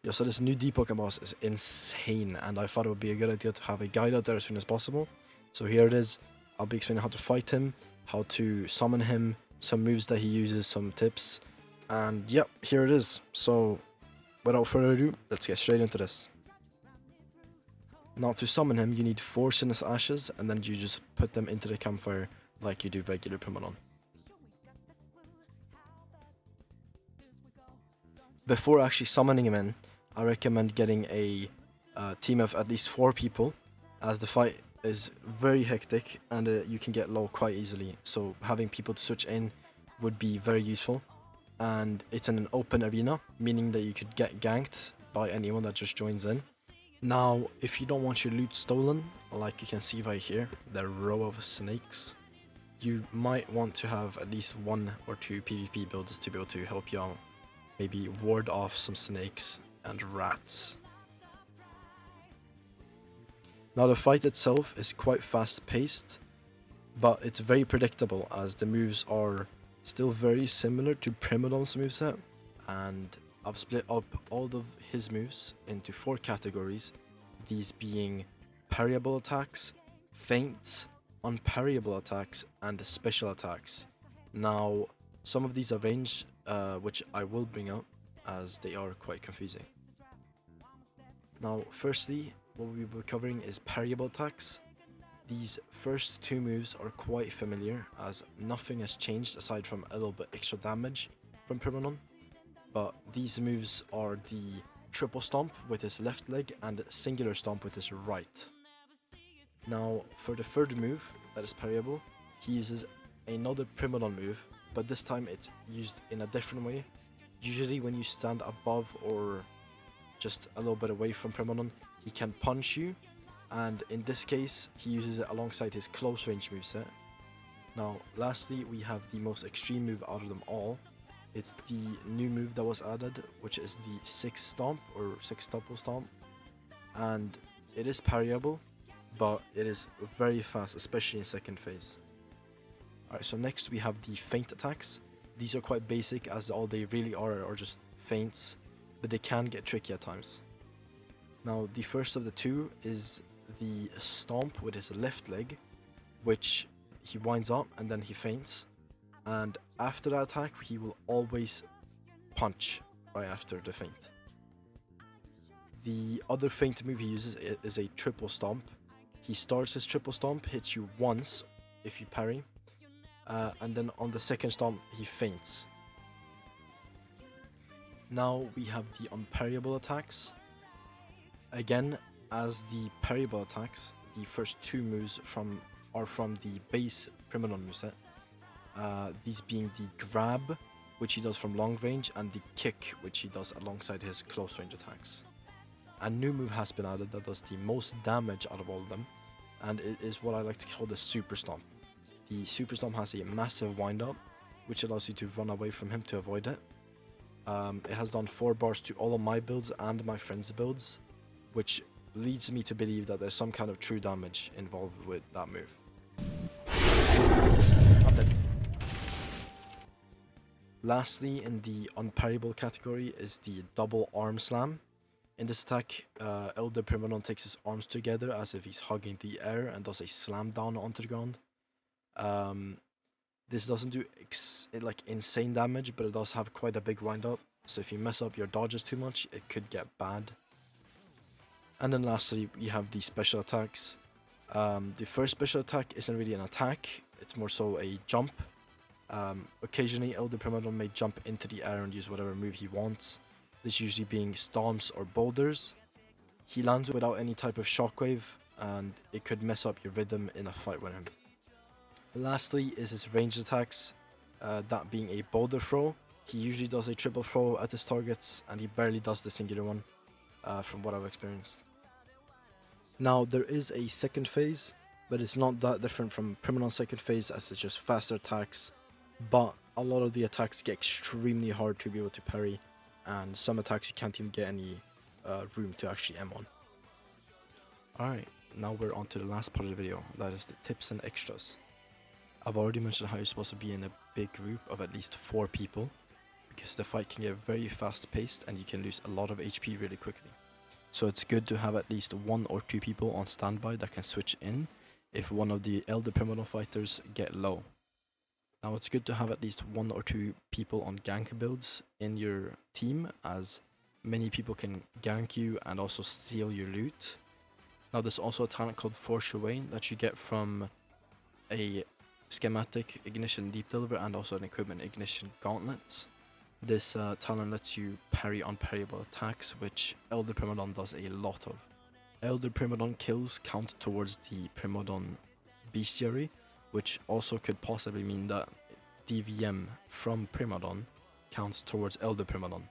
Yeah, so this new Deepwoken boss is insane, and I thought it would be a good idea to have a guide out there as soon as possible. So here it is. I'll be explaining how to fight him, how to summon him, some moves that he uses, some tips, and yep, here it is. So without further ado, let's get straight into this. Now to summon him, you need 4 Sinus Ashes, and then you just put them into the campfire like you do regular Primadon. Before actually summoning him in, I recommend getting a team of at least 4 people, as the fight is very hectic and you can get low quite easily. So having people to switch in would be very useful, and it's in an open arena, meaning that you could get ganked by anyone that just joins in. Now, if you don't want your loot stolen, like you can see right here, the row of snakes, you might want to have at least 1 or 2 PvP builds to be able to help you out. Maybe ward off some snakes and rats. Now the fight itself is quite fast paced, but it's very predictable as the moves are still very similar to Primadon's moveset, and I've split up all of his moves into 4 categories, these being Parryable Attacks, Feints, Unparryable Attacks, and Special Attacks. Now some of these are ranged, which I will bring up as they are quite confusing. Now firstly, what we'll be covering is Parryable Attacks. These first 2 moves are quite familiar as nothing has changed aside from a little bit extra damage from Primadon. But these moves are the triple stomp with his left leg and singular stomp with his right. Now for the third move, that is Parryable, he uses another Primadon move, but this time it's used in a different way. Usually when you stand above or just a little bit away from Primadon, he can punch you, and in this case he uses it alongside his close range moveset. Now lastly, we have the most extreme move out of them all. It's the new move that was added, which is the 6 stomp or 6 double stomp, and it is parryable, but it is very fast, especially in second phase. Alright, so next we have the Feint Attacks. These are quite basic as all they really are just feints, but they can get tricky at times. Now the first of the 2 is the stomp with his left leg, which he winds up and then he feints, and after that attack he will always punch right after the feint. The other feint move he uses is a triple stomp. He starts his triple stomp, hits you once if you parry, and then on the second stomp he feints. Now we have the Unparryable Attacks. Again, as the Parryable Attacks, the first 2 moves are from the base Primadon moveset. These being the grab, which he does from long range, and the kick, which he does alongside his close range attacks. A new move has been added that does the most damage out of all of them, and it is what I like to call the Super Stomp. The Super Stomp has a massive wind up, which allows you to run away from him to avoid it. It has done 4 bars to all of my builds and my friends' builds, which leads me to believe that there's some kind of true damage involved with that move. I'm dead. Lastly, in the Unparryable category is the Double Arm Slam. In this attack, Elder Primadon takes his arms together as if he's hugging the air and does a slam down onto the ground. This doesn't do insane damage, but it does have quite a big wind up, so if you mess up your dodges too much, it could get bad. And then lastly, we have the Special Attacks. The first special attack isn't really an attack, it's more so a jump. Occasionally Elder Primadon may jump into the air and use whatever move he wants, this usually being stomps or boulders. He lands without any type of shockwave, and it could mess up your rhythm in a fight with him. Lastly is his ranged attacks, that being a boulder throw. He usually does a triple throw at his targets, and he barely does the singular one, from what I've experienced. Now there is a second phase, but it's not that different from Primadon's second phase as it's just faster attacks, but a lot of the attacks get extremely hard to be able to parry, and some attacks you can't even get any room to actually M on. Alright, now we're on to the last part of the video, that is the tips and extras. I've already mentioned how you're supposed to be in a big group of at least 4 people, because the fight can get very fast paced and you can lose a lot of HP really quickly. So it's good to have at least 1 or 2 people on standby that can switch in if one of the Elder Primadon fighters get low. Now it's good to have at least 1 or 2 people on gank builds in your team, as many people can gank you and also steal your loot. Now there's also a talent called Force Your Way that you get from a schematic ignition deep deliver and also an equipment ignition gauntlets. This talent lets you parry unparryable attacks, which Elder Primadon does a lot of. Elder Primadon kills count towards the Primadon bestiary, which also could possibly mean that DVM from Primadon counts towards Elder Primadon,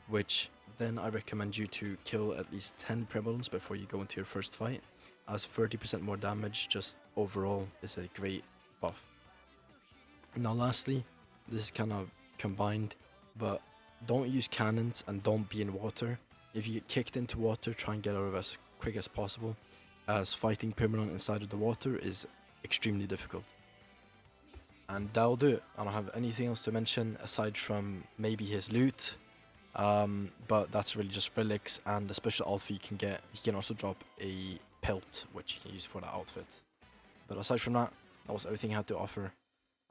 which then I recommend you to kill at least 10 Primadons before you go into your first fight, as 30% more damage just overall is a great buff. Now lastly, this is kind of combined, but don't use cannons and don't be in water. If you get kicked into water, try and get out of it as quick as possible, as fighting Primadon inside of the water is extremely difficult. And that'll do it. I don't have anything else to mention aside from maybe his loot, but that's really just relics and a special outfit you can get. He can also drop a pelt, which you can use for that outfit. But aside from that, that was everything I had to offer.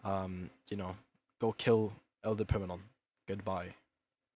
You know, go kill Elder Primadon. Goodbye.